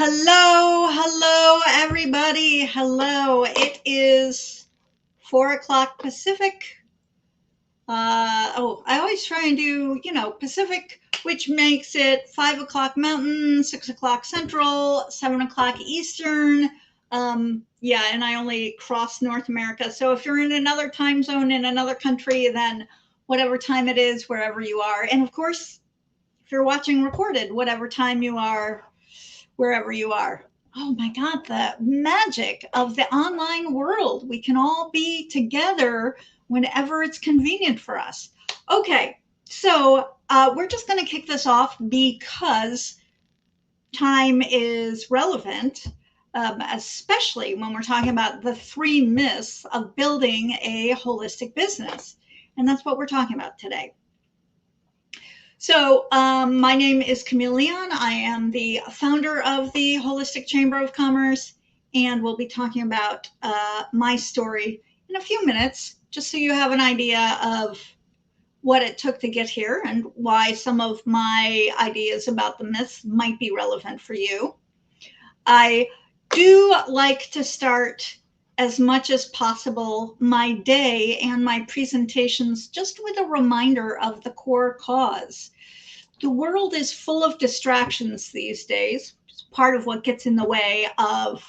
Hello, everybody. Hello. It is 4 o'clock Pacific. I always try and do, Pacific, which makes it 5 o'clock Mountain, 6 o'clock Central, 7 o'clock Eastern. Yeah, and I only cross North America. So if you're in another time zone in another country, then whatever time it is, wherever you are. And of course, if you're watching recorded, whatever time you are, wherever you are. Oh my God, the magic of the online world. We can all be together whenever it's convenient for us. Okay, so we're just going to kick this off because time is relevant, especially when we're talking about the 3 myths of building a holistic business. And that's what we're talking about today. So my name is Camille Leon. I am the founder of the Holistic Chamber of Commerce, and we'll be talking about my story in a few minutes, just so you have an idea of what it took to get here and why some of my ideas about the myths might be relevant for you. I do like to start as much as possible my day and my presentations just with a reminder of the core cause. The world is full of distractions these days. It's part of what gets in the way of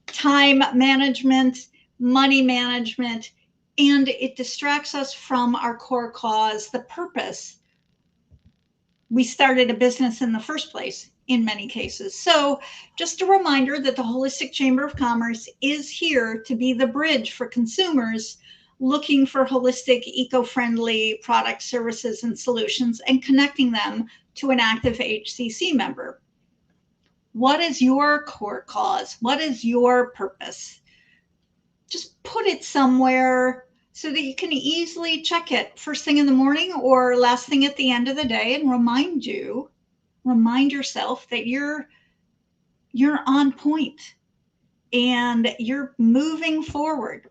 time management, money management, and it distracts us from our core cause, the purpose we started a business in the first place in many cases. So just a reminder that the Holistic Chamber of Commerce is here to be the bridge for consumers looking for holistic, eco-friendly products, services, and solutions, and connecting them to an active HCC member. What is your core cause? What is your purpose? Just put it somewhere so that you can easily check it first thing in the morning or last thing at the end of the day, and remind yourself that you're on point and you're moving forward.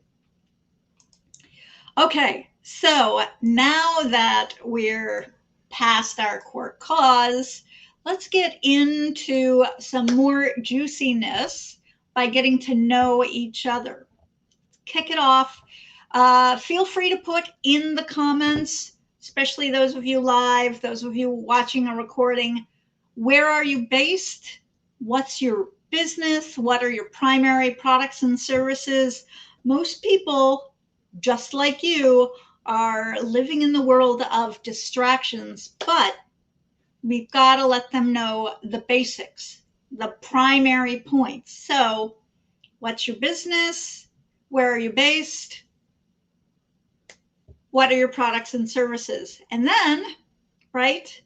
Okay, so now that we're past our core cause, let's get into some more juiciness by getting to know each other. Kick it off. Feel free to put in the comments, especially those of you live, those of you watching a recording, where are you based? What's your business? What are your primary products and services? Most people, just like you, are living in the world of distractions, but we've got to let them know the basics, the primary points. So, what's your business? Where are you based? What are your products and services? And then, right,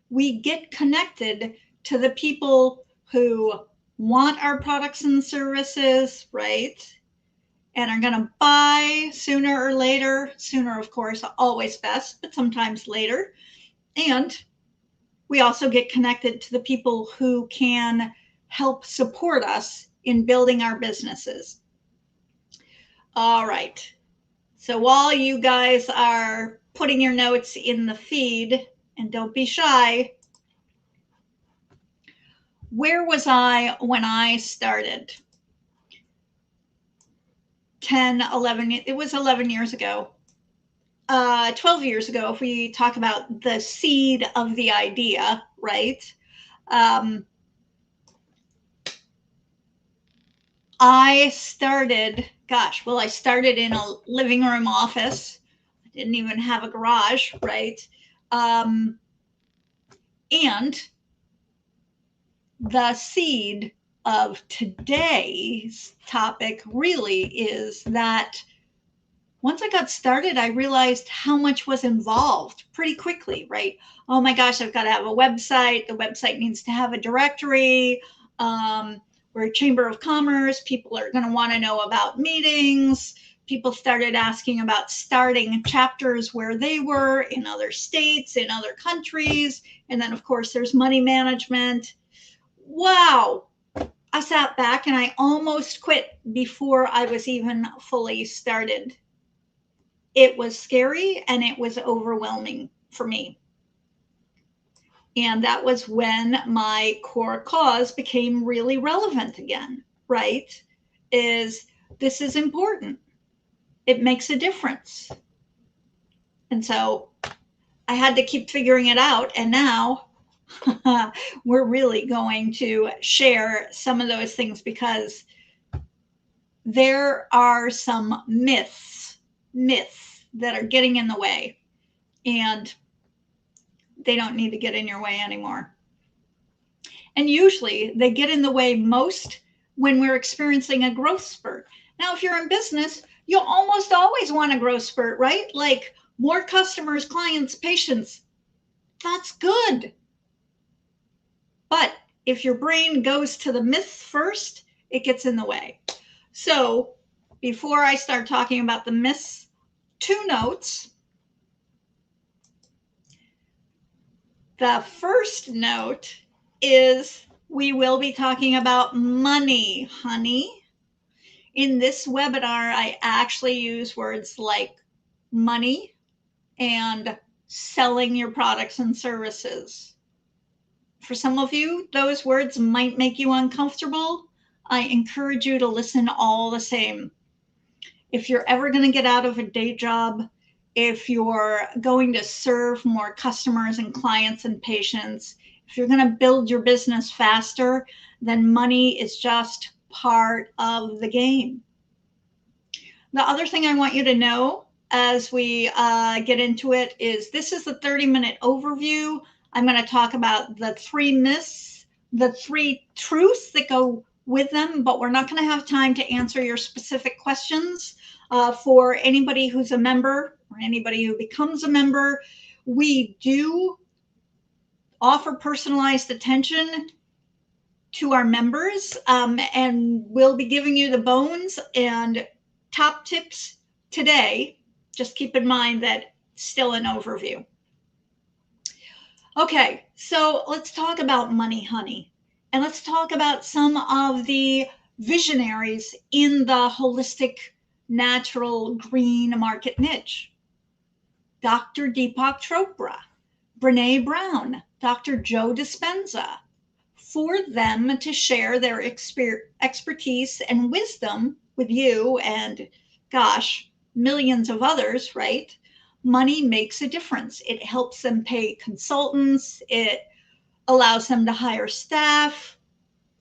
we get connected to the people who want our products and services, right? And are going to buy sooner or later. Sooner, of course, always best, but sometimes later. And we also get connected to the people who can help support us in building our businesses. All right. So while you guys are putting your notes in the feed, and don't be shy, where was I when I started? 10, 11, it was 11 years ago. 12 years ago, if we talk about the seed of the idea, right? I started, I started in a living room office. I didn't even have a garage, right? And the seed of today's topic really is that once I got started, I realized how much was involved pretty quickly, right? Oh my gosh, I've got to have a website. The website needs to have a directory. We're a chamber of commerce. People are going to want to know about meetings. People started asking about starting chapters where they were in other states, in other countries. And then, of course, there's money management. Wow. I sat back and I almost quit before I was even fully started. It was scary and it was overwhelming for me. And that was when my core cause became really relevant again, right? Is this is important. It makes a difference. And so I had to keep figuring it out. And now we're really going to share some of those things because there are some myths that are getting in the way, and they don't need to get in your way anymore. And usually they get in the way most when we're experiencing a growth spurt. Now, if you're in business, you'll almost always want a growth spurt, right? Like more customers, clients, patients. That's good. But if your brain goes to the myths first, it gets in the way. So before I start talking about the myths, 2 notes. The first note is we will be talking about money, honey. In this webinar, I actually use words like money and selling your products and services. For some of you, those words might make you uncomfortable. I encourage you to listen all the same. If you're ever going to get out of a day job, if you're going to serve more customers and clients and patients, if you're going to build your business faster, then money is just part of the game. The other thing I want you to know as we get into it is this is the 30-minute overview. I'm going to talk about the 3 myths, the 3 truths that go with them, but we're not going to have time to answer your specific questions. For anybody who's a member or anybody who becomes a member, we do offer personalized attention to our members, and we'll be giving you the bones and top tips today. Just keep in mind that it's still an overview. Okay, so let's talk about money, honey. And let's talk about some of the visionaries in the holistic, natural, green market niche. Dr. Deepak Chopra, Brene Brown, Dr. Joe Dispenza, for them to share their expertise and wisdom with you and, gosh, millions of others, right? Money makes a difference. It helps them pay consultants. It allows them to hire staff,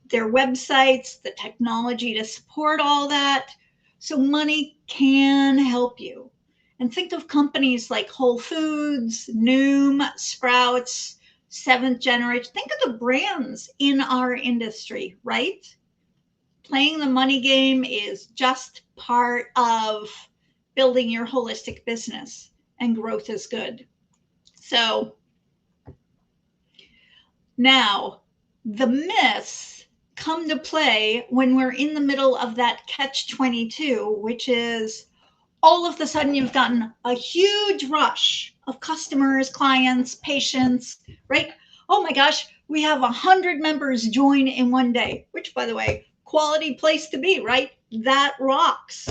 their websites, the technology to support all that. So money can help you. And think of companies like Whole Foods, Noom, Sprouts, Seventh Generation. Think of the brands in our industry, right? Playing the money game is just part of building your holistic business, and growth is good. So now the myths come to play when we're in the middle of that catch-22, which is all of a sudden you've gotten a huge rush of customers, clients, patients, right? Oh my gosh, we have 100 members join in one day, which, by the way, quality place to be, right? That rocks.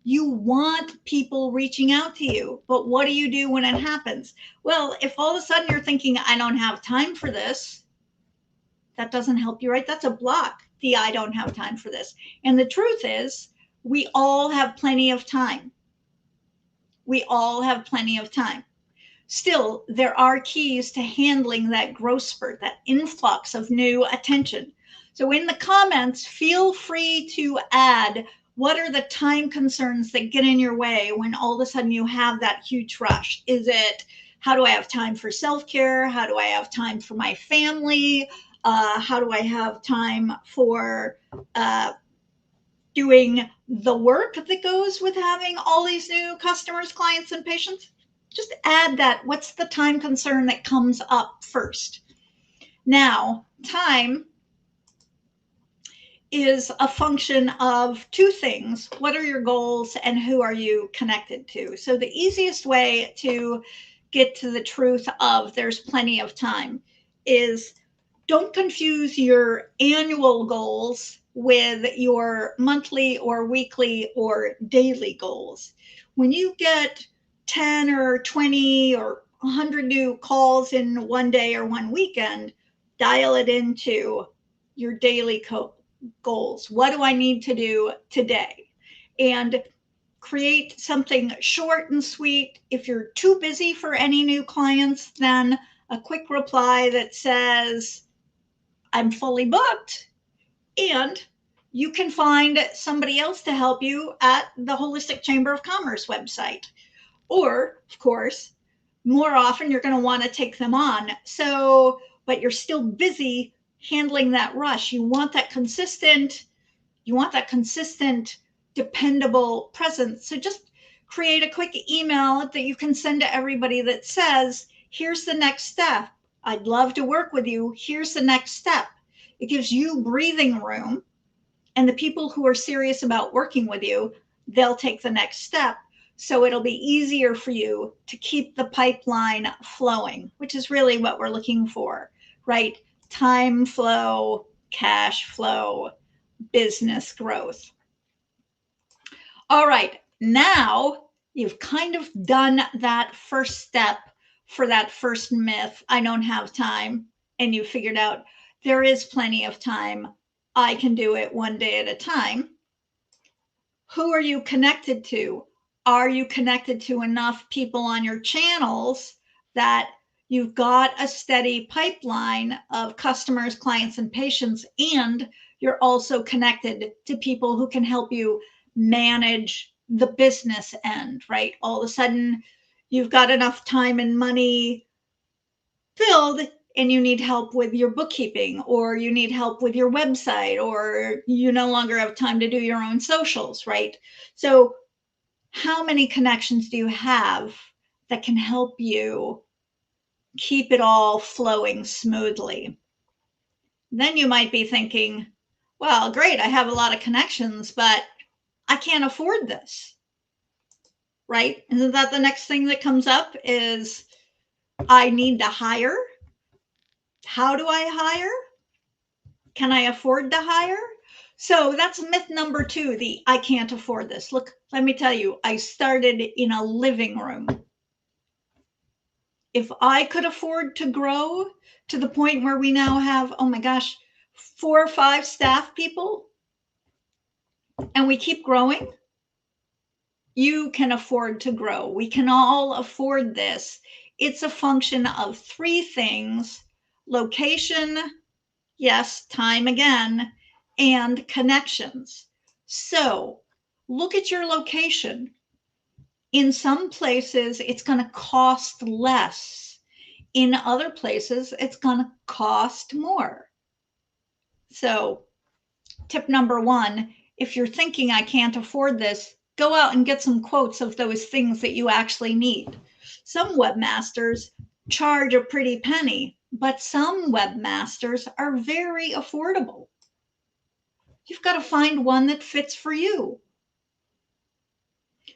You want people reaching out to you, but what do you do when it happens? Well, if all of a sudden you're thinking, I don't have time for this, that doesn't help you, right? That's a block. The I don't have time for this. And the truth is, we all have plenty of time. We all have plenty of time. Still, there are keys to handling that growth spurt, that influx of new attention. So in the comments, feel free to add what are the time concerns that get in your way when all of a sudden you have that huge rush. Is it, how do I have time for self-care? How do I have time for my family? How do I have time for doing the work that goes with having all these new customers, clients, and patients? Just add that. What's the time concern that comes up first? Now, time is a function of 2 things. What are your goals and who are you connected to? So the easiest way to get to the truth of there's plenty of time is don't confuse your annual goals with your monthly or weekly or daily goals. When you get 10 or 20 or 100 new calls in one day or one weekend. Dial it into your daily goals. What do I need to do today? And create something short and sweet. If you're too busy for any new clients, then a quick reply that says, I'm fully booked. And you can find somebody else to help you at the Holistic Chamber of Commerce website. Or, of course, more often you're going to want to take them on. So, but you're still busy handling that rush. You want that consistent, dependable presence. So just create a quick email that you can send to everybody that says, here's the next step. I'd love to work with you. Here's the next step. It gives you breathing room. And the people who are serious about working with you, they'll take the next step. So it'll be easier for you to keep the pipeline flowing, which is really what we're looking for, right? Time flow, cash flow, business growth. All right, now you've kind of done that first step for that first myth, I don't have time, and you figured out there is plenty of time. I can do it one day at a time. Who are you connected to? Are you connected to enough people on your channels that you've got a steady pipeline of customers, clients, and patients, and you're also connected to people who can help you manage the business end, right? All of a sudden, you've got enough time and money filled and you need help with your bookkeeping, or you need help with your website, or you no longer have time to do your own socials, right? So how many connections do you have that can help you keep it all flowing smoothly? Then you might be thinking, well, great, I have a lot of connections, but I can't afford this, right? Isn't that the next thing that comes up is I need to hire? How do I hire? Can I afford to hire? So that's myth number 2, the I can't afford this. Look, let me tell you, I started in a living room. If I could afford to grow to the point where we now have, oh my gosh, 4 or 5 staff people, and we keep growing, you can afford to grow. We can all afford this. It's a function of 3 things: location, yes, time again, and connections. So look at your location. In some places, it's going to cost less. In other places, it's going to cost more. So tip number 1, if you're thinking I can't afford this, go out and get some quotes of those things that you actually need. Some webmasters charge a pretty penny, but some webmasters are very affordable. You've got to find one that fits for you.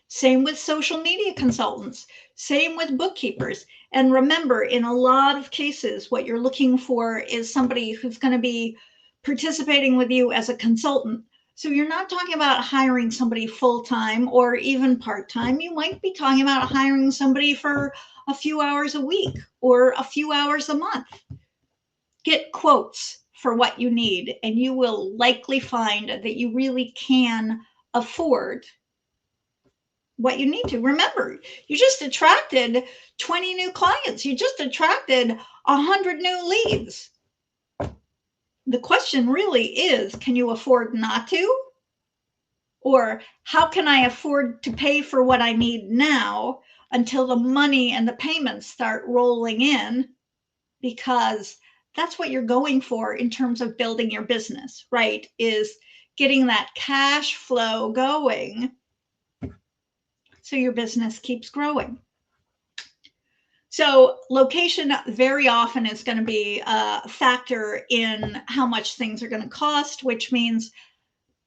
Same with social media consultants, same with bookkeepers. And remember, in a lot of cases, what you're looking for is somebody who's going to be participating with you as a consultant. So you're not talking about hiring somebody full-time or even part-time. You might be talking about hiring somebody for a few hours a week or a few hours a month. Get quotes for what you need, and you will likely find that you really can afford what you need to. Remember, you just attracted 20 new clients. You just attracted 100 new leads. The question really is, can you afford not to? Or how can I afford to pay for what I need now until the money and the payments start rolling in? Because that's what you're going for in terms of building your business, right? Is getting that cash flow going so your business keeps growing. So location very often is going to be a factor in how much things are going to cost, which means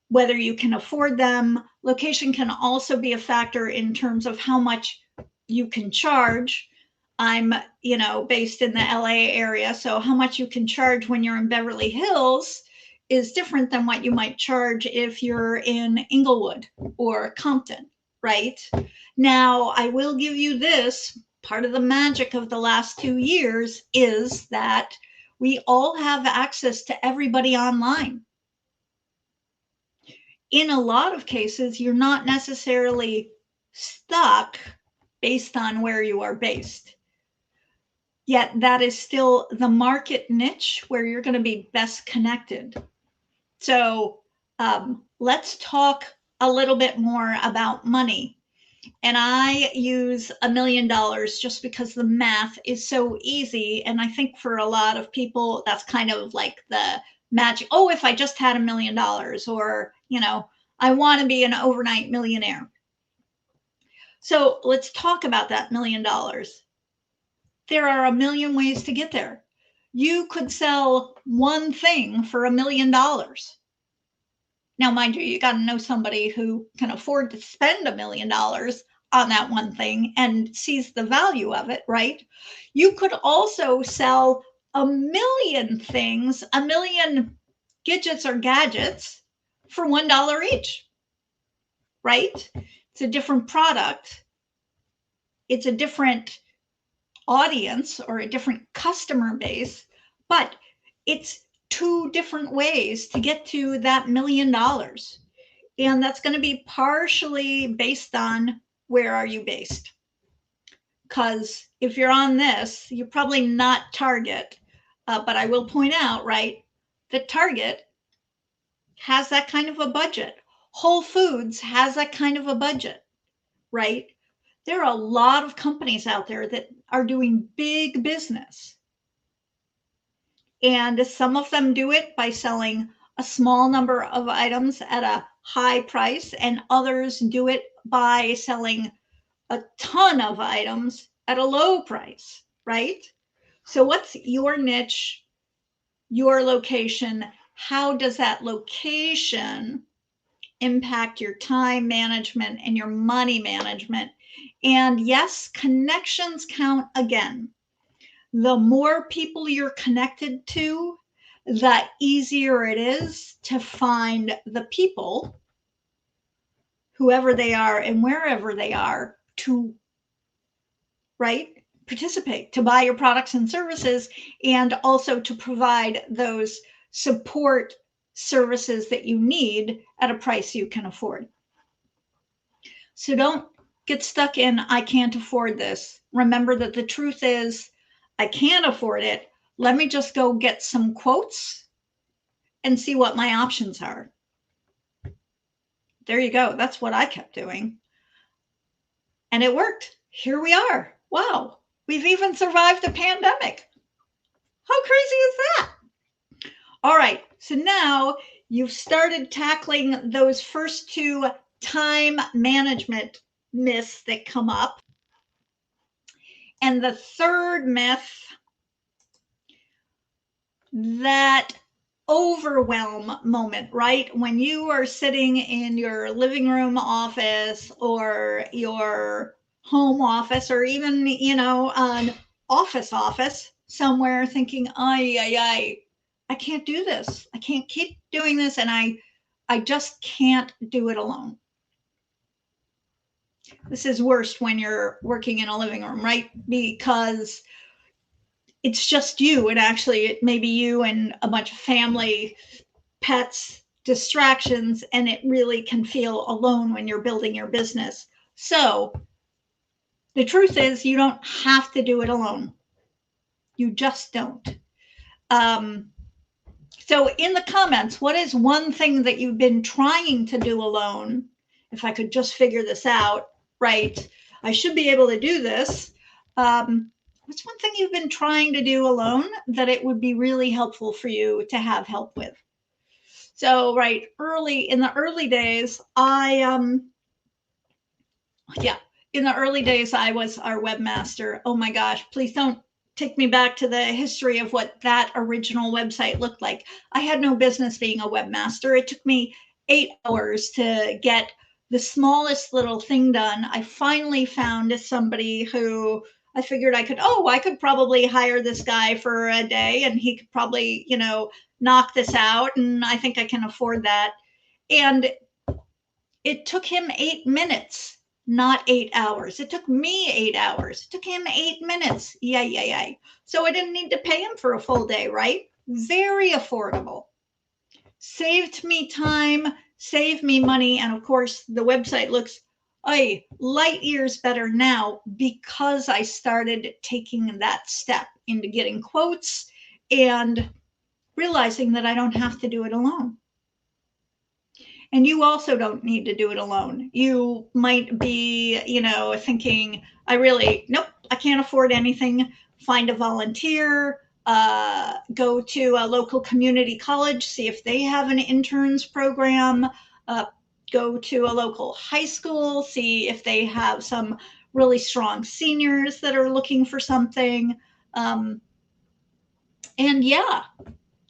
whether you can afford them. Location can also be a factor in terms of how much you can charge. I'm, based in the LA area, so how much you can charge when you're in Beverly Hills is different than what you might charge if you're in Inglewood or Compton, right? Now, I will give you this. part of the magic of the last 2 years is that we all have access to everybody online. In a lot of cases, you're not necessarily stuck based on where you are based. Yet that is still the market niche where you're going to be best connected. So let's talk a little bit more about money. And I use $1 million just because the math is so easy. And I think for a lot of people, that's kind of like the magic. Oh, if I just had $1 million, or, I want to be an overnight millionaire. So let's talk about that $1 million. There are a million ways to get there. You could sell one thing for $1 million. Now, mind you got to know somebody who can afford to spend $1 million on that one thing and sees the value of it, right? You could also sell a million things, a million gadgets or gadgets for $1 each, right? It's a different product. It's a different audience or a different customer base, but it's two different ways to get to that $1 million. And that's going to be partially based on where are you based. Because if you're on this, you're probably not Target. But I will point out, right, that Target has that kind of a budget. Whole Foods has that kind of a budget, right? There are a lot of companies out there that are doing big business. And some of them do it by selling a small number of items at a high price, and others do it by selling a ton of items at a low price, right? So what's your niche, your location? How does that location impact your time management and your money management? And yes, connections count again. The more people you're connected to, the easier it is to find the people, whoever they are and wherever they are, to, right, participate, to buy your products and services, and also to provide those support services that you need at a price you can afford. So don't get stuck in, I can't afford this. Remember that the truth is, I can't afford it. Let me just go get some quotes and see what my options are. There you go. That's what I kept doing. And it worked. Here we are. Wow. We've even survived a pandemic. How crazy is that? All right. So now you've started tackling those first two time management myths that come up. And the third myth, that overwhelm moment, right? When you are sitting in your living room office or your home office, or even, an office somewhere, thinking, I can't do this. I can't keep doing this. And I just can't do it alone. This is worst when you're working in a living room, right? Because it's just you, and actually it may be you and a bunch of family, pets, distractions, and it really can feel alone when you're building your business. So the truth is, you don't have to do it alone. You just don't. So in the comments, what is one thing that you've been trying to do alone? If I could just figure this out, right? I should be able to do this. What's one thing you've been trying to do alone that it would be really helpful for you to have help with? So, right, in the early days, I was our webmaster. Oh my gosh, please don't take me back to the history of what that original website looked like. I had no business being a webmaster. It took me 8 hours to get the smallest little thing done. I finally found somebody who I figured I could probably hire this guy for a day, and he could probably, knock this out. And I think I can afford that. And it took him 8 minutes not 8 hours. It took me 8 hours. It took him 8 minutes. Yay. So I didn't need to pay him for a full day, right? Very affordable. Saved me time, saved me money. And of course, the website looks light years better now because I started taking that step into getting quotes and realizing that I don't have to do it alone. And you also don't need to do it alone. You might be, thinking, nope, I can't afford anything. Find a volunteer, go to a local community college, see if they have an interns program, go to a local high school, see if they have some really strong seniors that are looking for something. And yeah,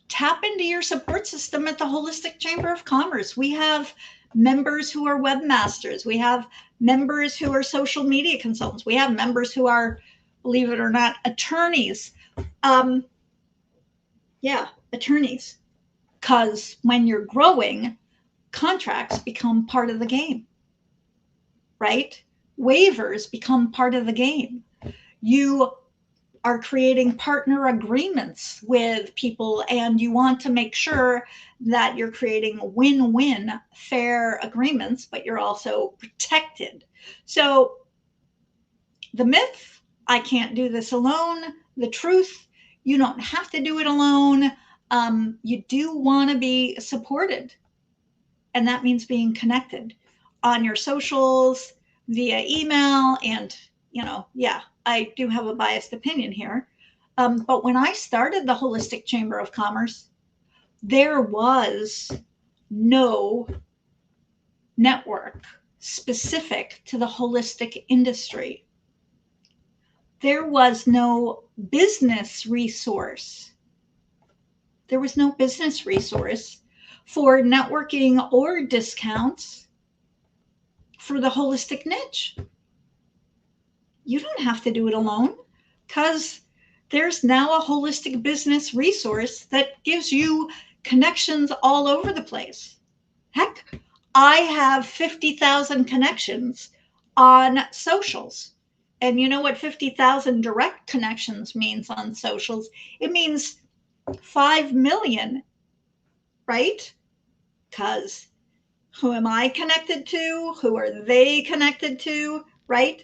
tap into your support system at the Holistic Chamber of Commerce. We have members who are webmasters. We have members who are social media consultants. We have members who are, believe it or not, attorneys. Attorneys. Because when you're growing, contracts become part of the game, right? Waivers become part of the game. You are creating partner agreements with people, and you want to make sure that you're creating win-win fair agreements, but you're also protected. So the myth, I can't do this alone. The truth, you don't have to do it alone. You do want to be supported, and that means being connected on your socials, via email, and I do have a biased opinion here. But when I started the Holistic Chamber of Commerce, there was no network specific to the holistic industry. There was no business resource. There was no business resource for networking or discounts for the holistic niche. You don't have to do it alone, because there's now a holistic business resource that gives you connections all over the place. Heck, I have 50,000 connections on socials. And you know what 50,000 direct connections means on socials? It means 5 million, right? Because who am I connected to? Who are they connected to, right?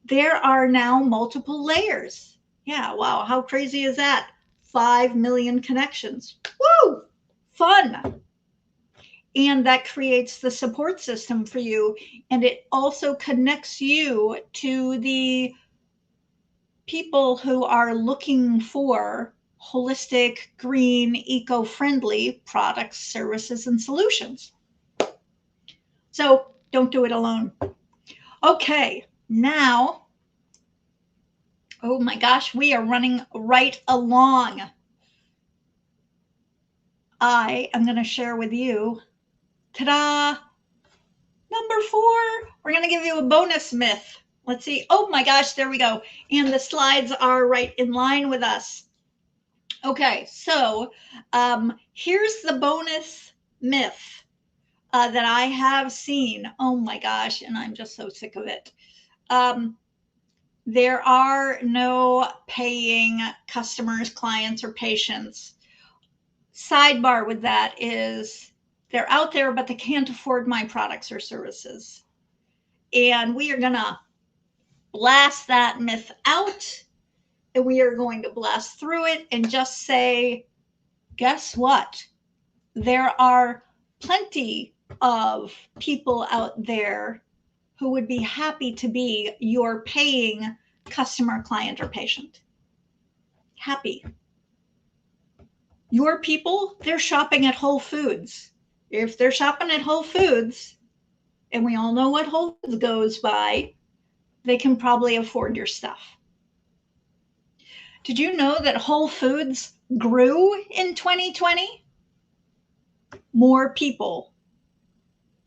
There are now multiple layers. Yeah, wow, how crazy is that? 5 million connections. Woo! Fun. And that creates the support system for you. And it also connects you to the people who are looking for holistic, green, eco-friendly products, services, and solutions. So don't do it alone. Okay, now, oh my gosh, we are running right along. I am going to share with you, ta-da, number 4. We're going to give you a bonus myth. Let's see. Oh my gosh, there we go. And the slides are right in line with us. Okay, so here's the bonus myth that I have seen. Oh my gosh, and I'm just so sick of it. There are no paying customers, clients, or patients. Sidebar with that is they're out there, but they can't afford my products or services. And we are going to blast that myth out, and we are going to blast through it and just say, guess what? There are plenty of people out there who would be happy to be your paying customer, client, or patient. Happy. Your people, they're shopping at Whole Foods. If they're shopping at Whole Foods, and we all know what Whole Foods goes by, they can probably afford your stuff. Did you know that Whole Foods grew in 2020? More people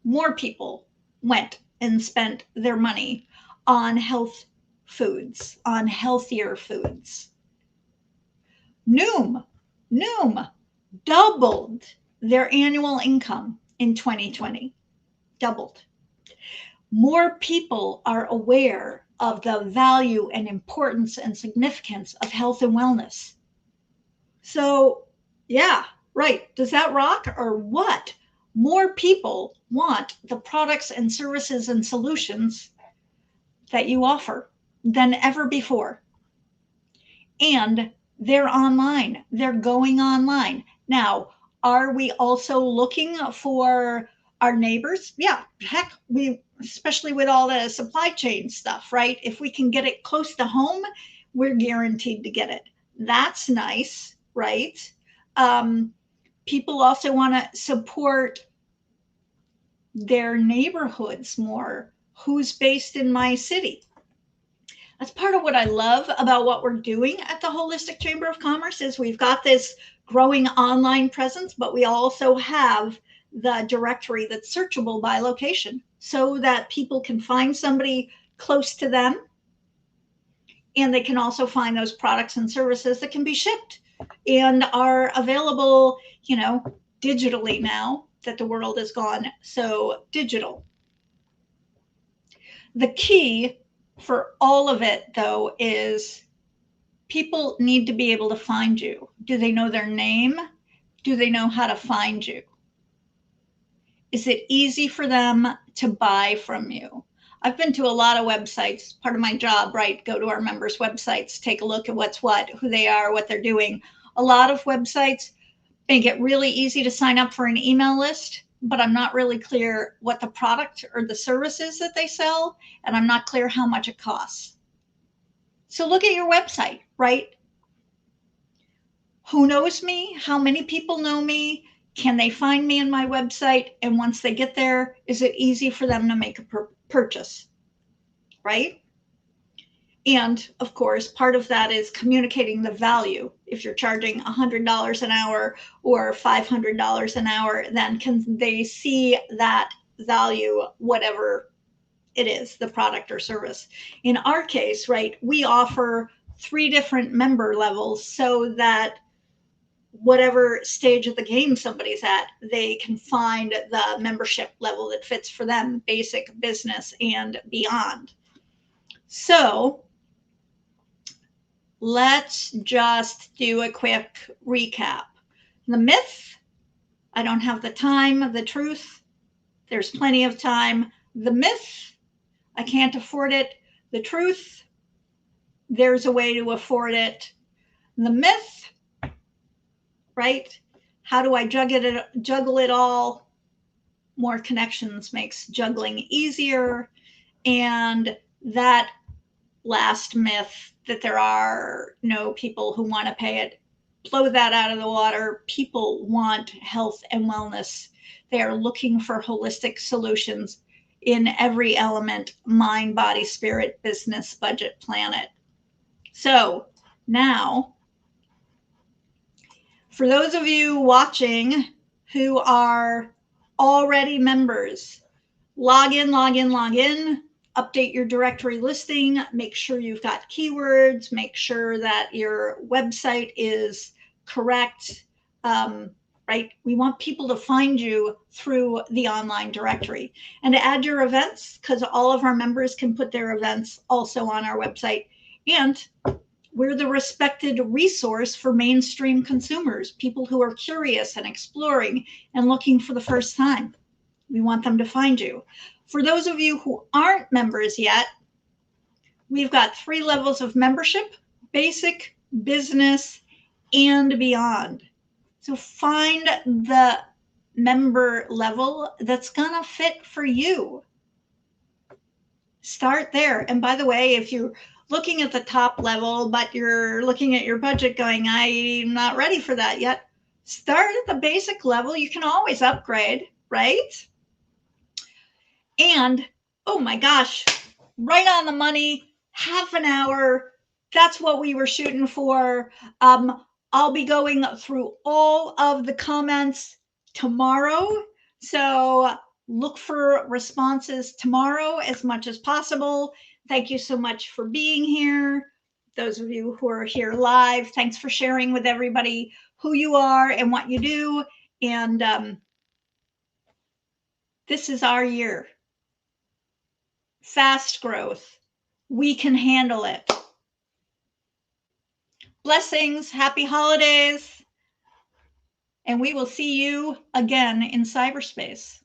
went and spent their money on health foods, on healthier foods. Noom doubled their annual income in 2020. Doubled. more people are aware of the value and importance and significance of health and wellness. So, yeah, right. Does that rock or what? More people want the products and services and solutions that you offer than ever before. And they're online, they're going online. Now, are we also looking for our neighbors? Yeah, heck, we, especially with all the supply chain stuff, right? If we can get it close to home, we're guaranteed to get it. That's nice, right? Um, People also want to support their neighborhoods more. Who's based in my city? That's part of what I love about what we're doing at the Holistic Chamber of Commerce is we've got this growing online presence, but we also have the directory that's searchable by location so that people can find somebody close to them, and they can also find those products and services that can be shipped and are available, digitally now that the world has gone so digital. The key for all of it, though, is people need to be able to find you. Do they know their name? Do they know how to find you? Is it easy for them to buy from you? I've been to a lot of websites, part of my job, right? Go to our members' websites, take a look at what's what, who they are, what they're doing. A lot of websites make it really easy to sign up for an email list, but I'm not really clear what the product or the service is that they sell, and I'm not clear how much it costs. So look at your website, right? Who knows me? How many people know me? Can they find me in my website? And once they get there, is it easy for them to make a purchase? Right? And of course, part of that is communicating the value. If you're charging $100 an hour or $500 an hour, then can they see that value, whatever it is, the product or service? In our case, right, we offer 3 different member levels so that whatever stage of the game somebody's at, they can find the membership level that fits for them, basic, business, and beyond. So let's just do a quick recap. The myth, I don't have the time. The truth, there's plenty of time. The myth, I can't afford it. The truth, there's a way to afford it. The myth, right? How do I juggle it all? More connections makes juggling easier. And that last myth that there are no people who want to pay it, blow that out of the water. People want health and wellness. They are looking for holistic solutions in every element: mind, body, spirit, business, budget, planet. So now, for those of you watching who are already members, log in, update your directory listing, make sure you've got keywords, make sure that your website is correct, right? We want people to find you through the online directory. And to add your events, because all of our members can put their events also on our website. And we're the respected resource for mainstream consumers, people who are curious and exploring and looking for the first time. We want them to find you. For those of you who aren't members yet, we've got 3 levels of membership: basic, business, and beyond. So find the member level that's gonna fit for you. Start there. And by the way, if you're looking at the top level, but you're looking at your budget going, I'm not ready for that yet, start at the basic level. You can always upgrade, right? And oh my gosh, right on the money, half an hour. That's what we were shooting for. I'll be going through all of the comments tomorrow. So look for responses tomorrow as much as possible. Thank you so much for being here. Those of you who are here live, thanks for sharing with everybody who you are and what you do. And this is our year. fast growth. We can handle it. Blessings, happy holidays, and we will see you again in cyberspace.